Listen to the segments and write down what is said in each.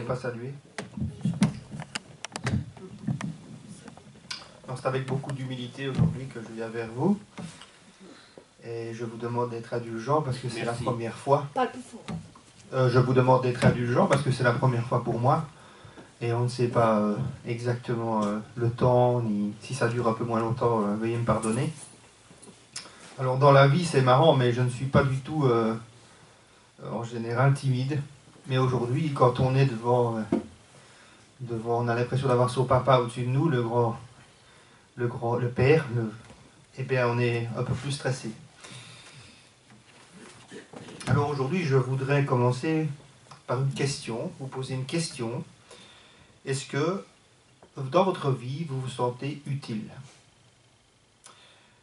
pas salué. C'est avec beaucoup d'humilité aujourd'hui que je viens vers vous. Et je vous demande d'être indulgent parce que c'est la première fois. Parle plus fort. Je vous demande d'être indulgent parce que c'est la première fois pour moi. Et on ne sait pas exactement le temps, ni si ça dure un peu moins longtemps, veuillez me pardonner. Alors dans la vie c'est marrant, mais je ne suis pas du tout en général timide. Mais aujourd'hui, quand on est devant, on a l'impression d'avoir son papa au-dessus de nous, le père, eh bien on est un peu plus stressé. Alors aujourd'hui, je voudrais commencer par une question, vous poser une question. Est-ce que dans votre vie, vous vous sentez utile ?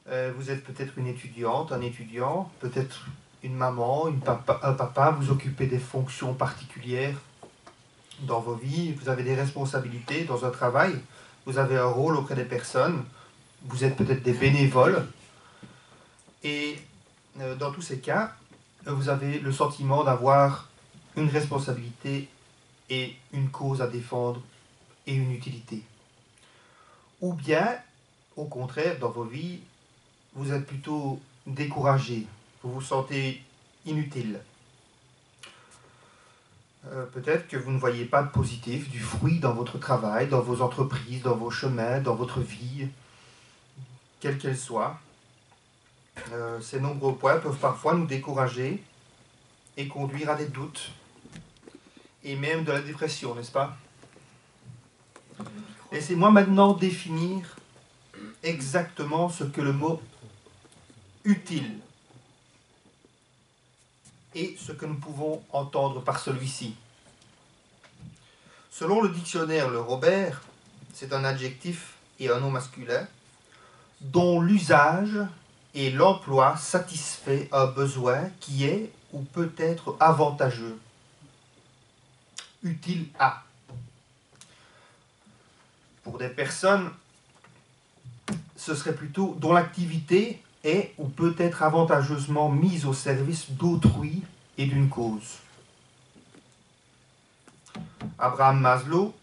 Vous êtes peut-être une étudiante, un étudiant, peut-être une maman, un papa, vous occupez des fonctions particulières dans vos vies, vous avez des responsabilités dans un travail, vous avez un rôle auprès des personnes, vous êtes peut-être des bénévoles, et dans tous ces cas, vous avez le sentiment d'avoir une responsabilité et une cause à défendre et une utilité. Ou bien, au contraire, dans vos vies, vous êtes plutôt découragé, vous vous sentez inutile. Peut-être que vous ne voyez pas de positif, du fruit dans votre travail, dans vos entreprises, dans vos chemins, dans votre vie, quelle qu'elle soit. Ces nombreux points peuvent parfois nous décourager et conduire à des doutes et même de la dépression, n'est-ce pas ? Laissez-moi maintenant définir exactement ce que le mot utile et ce que nous pouvons entendre par celui-ci. Selon le dictionnaire Le Robert, c'est un adjectif et un nom masculin dont l'usage et l'emploi satisfait un besoin qui est ou peut être avantageux. Utile à. Pour des personnes, ce serait plutôt dont l'activité est ou peut être avantageusement mise au service d'autrui et d'une cause. Abraham Maslow,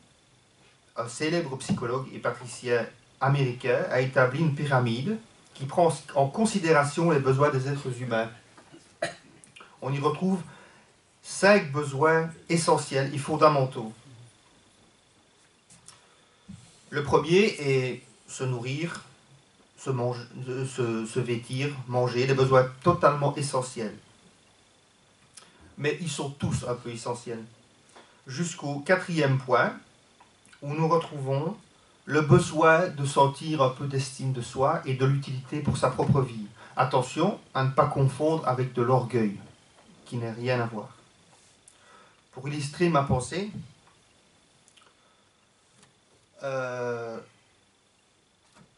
un célèbre psychologue et patricien américain, a établi une pyramide qui prend en considération les besoins des êtres humains. On y retrouve 5 besoins essentiels et fondamentaux. Le premier est se nourrir, se vêtir, manger, des besoins totalement essentiels. Mais ils sont tous un peu essentiels. Jusqu'au 4e point, où nous retrouvons le besoin de sentir un peu d'estime de soi et de l'utilité pour sa propre vie. Attention à ne pas confondre avec de l'orgueil, qui n'a rien à voir. Pour illustrer ma pensée,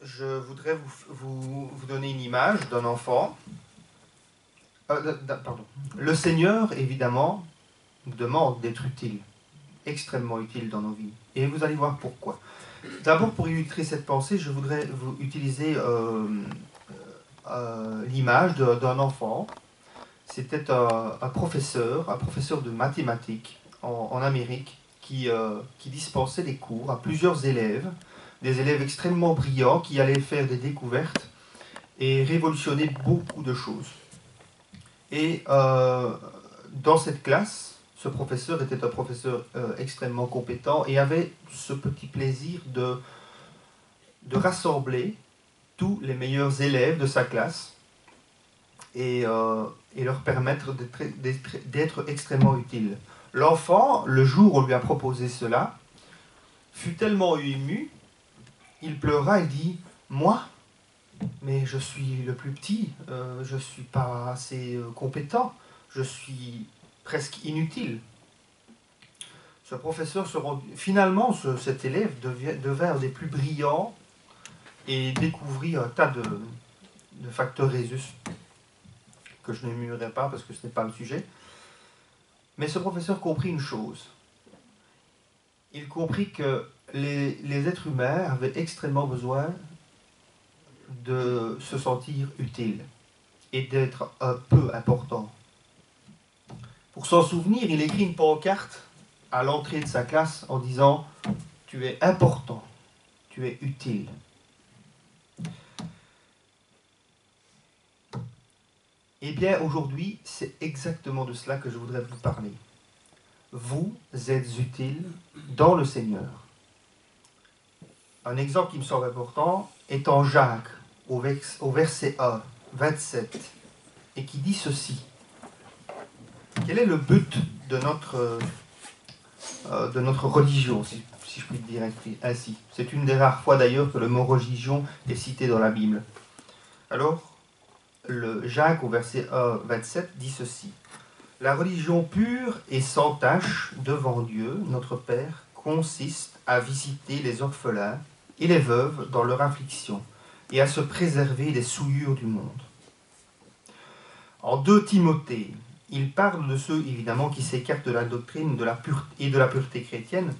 je voudrais vous donner une image d'un enfant. Pardon. Le Seigneur, évidemment, nous demande d'être utile, extrêmement utile dans nos vies. Et vous allez voir pourquoi. D'abord, pour illustrer cette pensée, je voudrais vous utiliser l'image d'un enfant. C'était un professeur de mathématiques en Amérique qui dispensait des cours à plusieurs élèves, des élèves extrêmement brillants qui allaient faire des découvertes et révolutionner beaucoup de choses. Et dans cette classe, ce professeur était un professeur extrêmement compétent et avait ce petit plaisir de rassembler tous les meilleurs élèves de sa classe et leur permettre d'être extrêmement utile. L'enfant, le jour où on lui a proposé cela, fut tellement ému, il pleura et dit « Moi, mais je suis le plus petit, je ne suis pas assez compétent, je suis presque inutile. » Ce professeur finalement, cet élève devint un des plus brillants et découvrit un tas de facteurs Rhésus que je n'énumérerai pas parce que ce n'est pas le sujet. Mais ce professeur comprit une chose. Il comprit que les êtres humains avaient extrêmement besoin de se sentir utiles et d'être un peu importants. Pour s'en souvenir, il écrit une pancarte à l'entrée de sa classe en disant « Tu es important, tu es utile ». Eh bien, aujourd'hui, c'est exactement de cela que je voudrais vous parler. Vous êtes utile dans le Seigneur. Un exemple qui me semble important est en Jacques, au verset 1, 27, et qui dit ceci. Quel est le but de notre religion, si je puis dire ainsi? C'est une des rares fois d'ailleurs que le mot religion est cité dans la Bible. Alors, le Jacques au verset 1, 27 dit ceci. La religion pure et sans tache devant Dieu, notre Père, consiste à visiter les orphelins et les veuves dans leur affliction et à se préserver des souillures du monde. En 2 Timothée, il parle de ceux, évidemment, qui s'écartent de la doctrine et de la pureté chrétienne,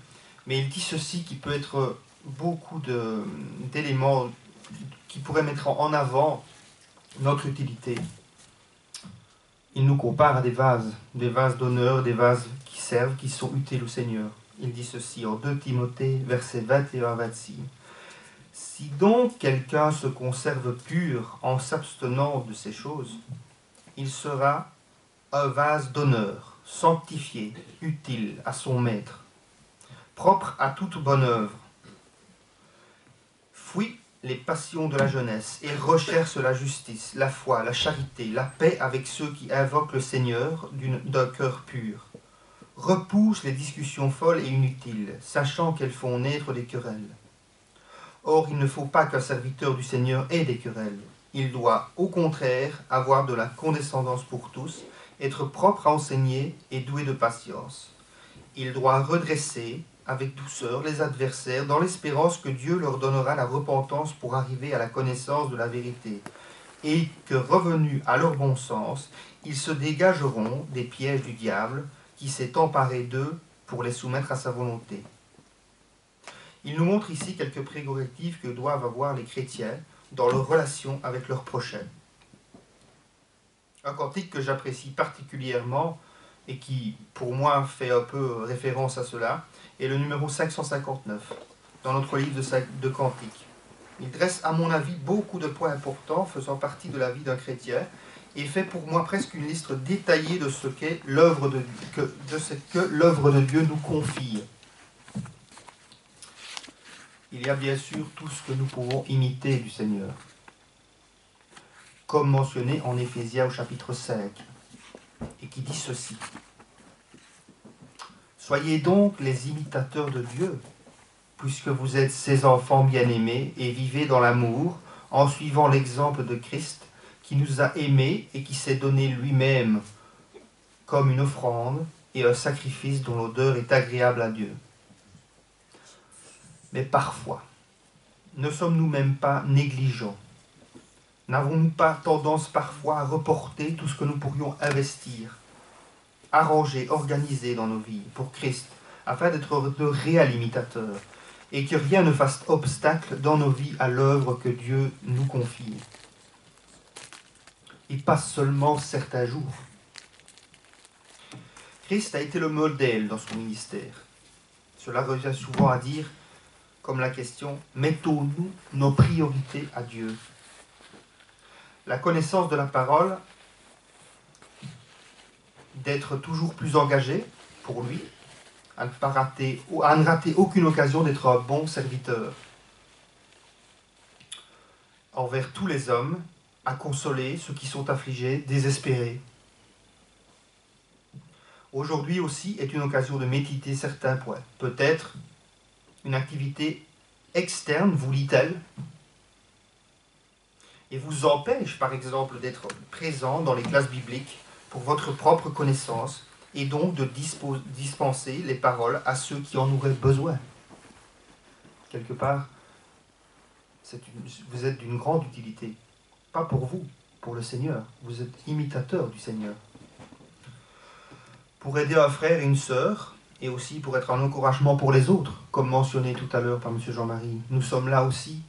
mais il dit ceci qui peut être beaucoup d'éléments qui pourraient mettre en avant notre utilité. Il nous compare à des vases d'honneur, des vases qui servent, qui sont utiles au Seigneur. Il dit ceci en 2 Timothée, versets 21-26. Si donc quelqu'un se conserve pur en s'abstenant de ces choses, il sera un vase d'honneur, sanctifié, utile à son maître, propre à toute bonne œuvre. Fuit les passions de la jeunesse et recherche la justice, la foi, la charité, la paix avec ceux qui invoquent le Seigneur d'un cœur pur. Repousse les discussions folles et inutiles, sachant qu'elles font naître des querelles. Or, il ne faut pas qu'un serviteur du Seigneur ait des querelles. Il doit, au contraire, avoir de la condescendance pour tous, être propre à enseigner et doué de patience. Il doit redresser, avec douceur, les adversaires, dans l'espérance que Dieu leur donnera la repentance pour arriver à la connaissance de la vérité, et que, revenus à leur bon sens, ils se dégageront des pièges du diable, qui s'est emparé d'eux pour les soumettre à sa volonté. Il nous montre ici quelques prérogatives que doivent avoir les chrétiens dans leur relation avec leur prochain. Un cantique que j'apprécie particulièrement et qui, pour moi, fait un peu référence à cela, est le numéro 559 dans notre livre de cantiques. Il dresse, à mon avis, beaucoup de points importants faisant partie de la vie d'un chrétien et fait pour moi presque une liste détaillée de ce qu'est l'œuvre de l'œuvre de Dieu nous confie. Il y a bien sûr tout ce que nous pouvons imiter du Seigneur, comme mentionné en Éphésiens au chapitre 5, et qui dit ceci. Soyez donc les imitateurs de Dieu, puisque vous êtes ses enfants bien-aimés, et vivez dans l'amour, en suivant l'exemple de Christ, qui nous a aimés et qui s'est donné lui-même comme une offrande et un sacrifice dont l'odeur est agréable à Dieu. Mais parfois, ne sommes-nous même pas négligents? N'avons-nous pas tendance parfois à reporter tout ce que nous pourrions investir, arranger, organiser dans nos vies pour Christ, afin d'être de réels imitateurs, et que rien ne fasse obstacle dans nos vies à l'œuvre que Dieu nous confie? Et pas seulement certains jours. Christ a été le modèle dans son ministère. Cela revient souvent à dire, comme la question, mettons-nous nos priorités à Dieu? La connaissance de la parole, d'être toujours plus engagé pour lui, à ne rater aucune occasion d'être un bon serviteur envers tous les hommes, à consoler ceux qui sont affligés, désespérés. Aujourd'hui aussi est une occasion de méditer certains points. Peut-être une activité externe vous lie-t-elle et vous empêche, par exemple, d'être présent dans les classes bibliques pour votre propre connaissance et donc de dispenser les paroles à ceux qui en auraient besoin. Quelque part, vous êtes d'une grande utilité. Pas pour vous, pour le Seigneur. Vous êtes imitateur du Seigneur. Pour aider un frère et une sœur, et aussi pour être un encouragement pour les autres, comme mentionné tout à l'heure par M. Jean-Marie. Nous sommes là aussi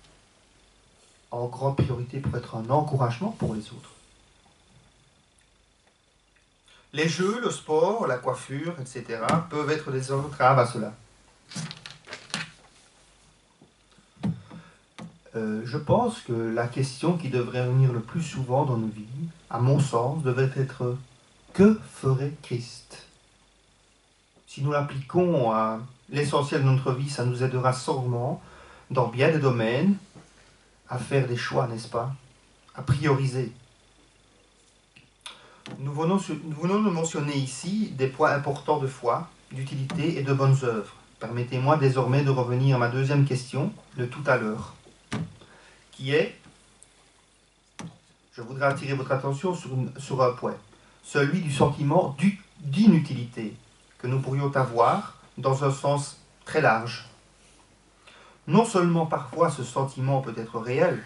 en grande priorité pour être un encouragement pour les autres. Les jeux, le sport, la coiffure, etc. peuvent être des entraves à cela. Je pense que la question qui devrait revenir le plus souvent dans nos vies, à mon sens, devrait être que ferait Christ? Si nous l'appliquons à l'essentiel de notre vie, ça nous aidera sûrement dans bien des domaines à faire des choix, n'est-ce pas? À prioriser. Nous venons de mentionner ici des points importants de foi, d'utilité et de bonnes œuvres. Permettez-moi désormais de revenir à ma deuxième question de tout à l'heure, qui est, je voudrais attirer votre attention sur un point, celui du sentiment d'inutilité que nous pourrions avoir dans un sens très large. Non seulement parfois ce sentiment peut être réel,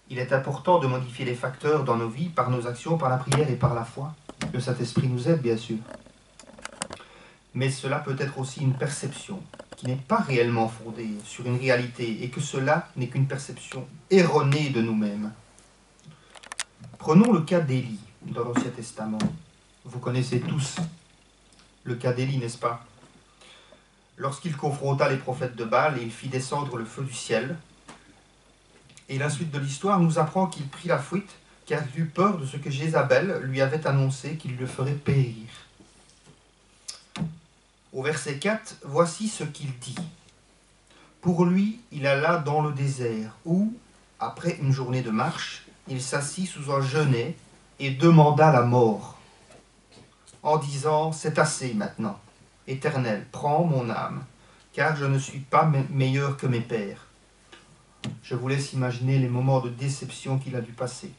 il est important de modifier les facteurs dans nos vies par nos actions, par la prière et par la foi. Le Saint-Esprit nous aide, bien sûr. Mais cela peut être aussi une perception qui n'est pas réellement fondée sur une réalité et que cela n'est qu'une perception erronée de nous-mêmes. Prenons le cas d'Élie dans l'Ancien Testament. Vous connaissez tous le cas d'Élie, n'est-ce pas? Lorsqu'il confronta les prophètes de Baal et il fit descendre le feu du ciel, et la suite de l'histoire nous apprend qu'il prit la fuite car il eut peur de ce que Jézabel lui avait annoncé qu'il le ferait périr. Au verset 4, voici ce qu'il dit. Pour lui, il alla dans le désert où, après une journée de marche, il s'assit sous un genêt et demanda la mort, en disant, c'est assez maintenant. Éternel, prends mon âme, car je ne suis pas meilleur que mes pères. Je vous laisse imaginer les moments de déception qu'il a dû passer.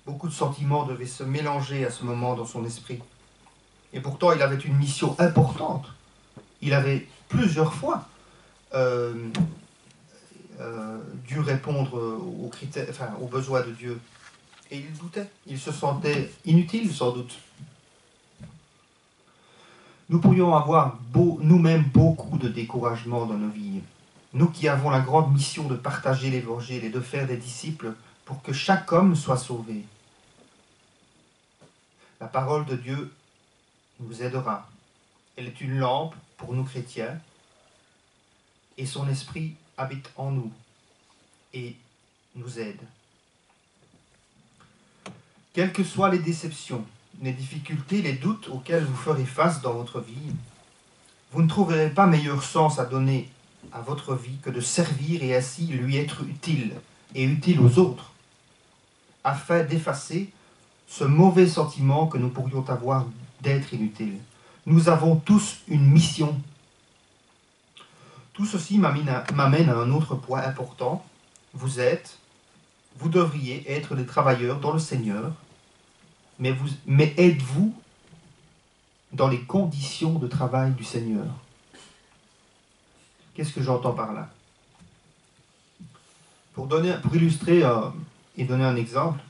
Beaucoup de sentiments devaient se mélanger à ce moment dans son esprit. Et pourtant, il avait une mission importante. Il avait plusieurs fois dû répondre aux critères, aux besoins de Dieu. Et il doutait. Il se sentait inutile, sans doute. Nous pourrions avoir nous-mêmes beaucoup de découragement dans nos vies. Nous qui avons la grande mission de partager l'Évangile et de faire des disciples pour que chaque homme soit sauvé. La parole de Dieu nous aidera. Elle est une lampe pour nous chrétiens et son esprit habite en nous et nous aide. Quelles que soient les déceptions, les difficultés, les doutes auxquels vous ferez face dans votre vie, vous ne trouverez pas meilleur sens à donner à votre vie que de servir et ainsi lui être utile et utile aux autres, afin d'effacer ce mauvais sentiment que nous pourrions avoir d'être inutiles. Nous avons tous une mission. Tout ceci m'amène à un autre point important. Vous devriez être des travailleurs dans le Seigneur, mais êtes-vous dans les conditions de travail du Seigneur? Qu'est-ce que j'entends par là? Pour illustrer et donner un exemple,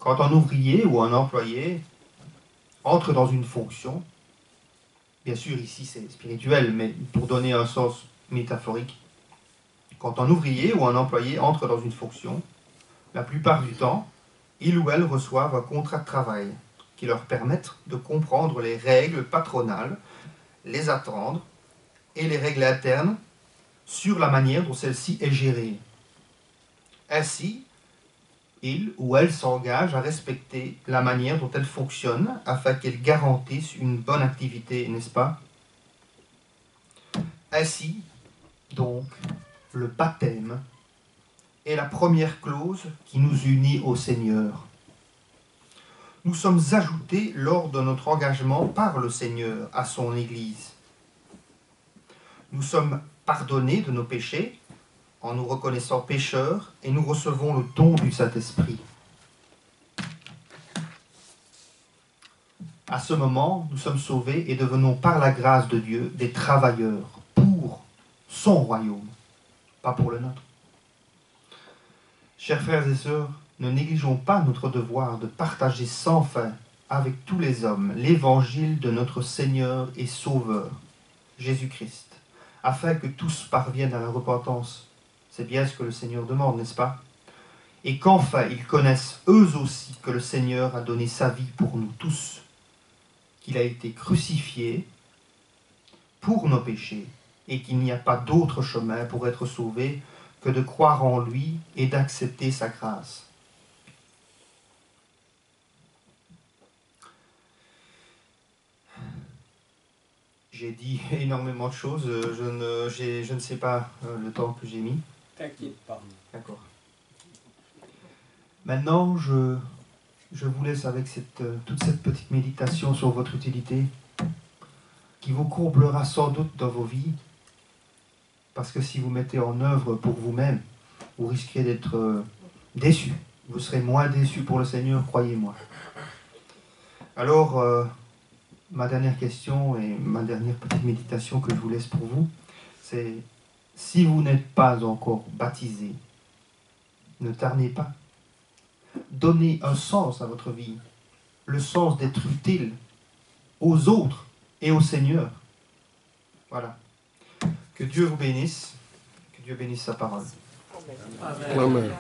quand un ouvrier ou un employé entre dans une fonction, bien sûr ici c'est spirituel, mais pour donner un sens métaphorique, quand un ouvrier ou un employé entre dans une fonction, la plupart du temps, ils ou elles reçoivent un contrat de travail qui leur permette de comprendre les règles patronales, les attendre et les règles internes sur la manière dont celle-ci est gérée. Ainsi, il ou elle s'engage à respecter la manière dont elle fonctionne afin qu'elle garantisse une bonne activité, n'est-ce pas? Ainsi, donc, le baptême est la première clause qui nous unit au Seigneur. Nous sommes ajoutés lors de notre engagement par le Seigneur à son Église. Nous sommes pardonnés de nos péchés en nous reconnaissant pécheurs et nous recevons le don du Saint-Esprit. À ce moment, nous sommes sauvés et devenons par la grâce de Dieu des travailleurs pour son royaume, pas pour le nôtre. Chers frères et sœurs, ne négligeons pas notre devoir de partager sans fin avec tous les hommes l'évangile de notre Seigneur et Sauveur, Jésus-Christ, afin que tous parviennent à la repentance. C'est bien ce que le Seigneur demande, n'est-ce pas? Et qu'enfin ils connaissent eux aussi que le Seigneur a donné sa vie pour nous tous. qu'il a été crucifié pour nos péchés et qu'il n'y a pas d'autre chemin pour être sauvé que de croire en lui et d'accepter sa grâce. J'ai dit énormément de choses, je ne sais pas le temps que j'ai mis. T'inquiète pas. D'accord. Maintenant, je vous laisse avec toute cette petite méditation sur votre utilité qui vous comblera sans doute dans vos vies, parce que si vous mettez en œuvre pour vous-même, vous risquez d'être déçus. Vous serez moins déçus pour le Seigneur, croyez-moi. Alors, ma dernière question et ma dernière petite méditation que je vous laisse pour vous, c'est si vous n'êtes pas encore baptisé, ne tardez pas. Donnez un sens à votre vie, le sens d'être utile aux autres et au Seigneur. Voilà. Que Dieu vous bénisse, que Dieu bénisse sa parole. Amen. Amen.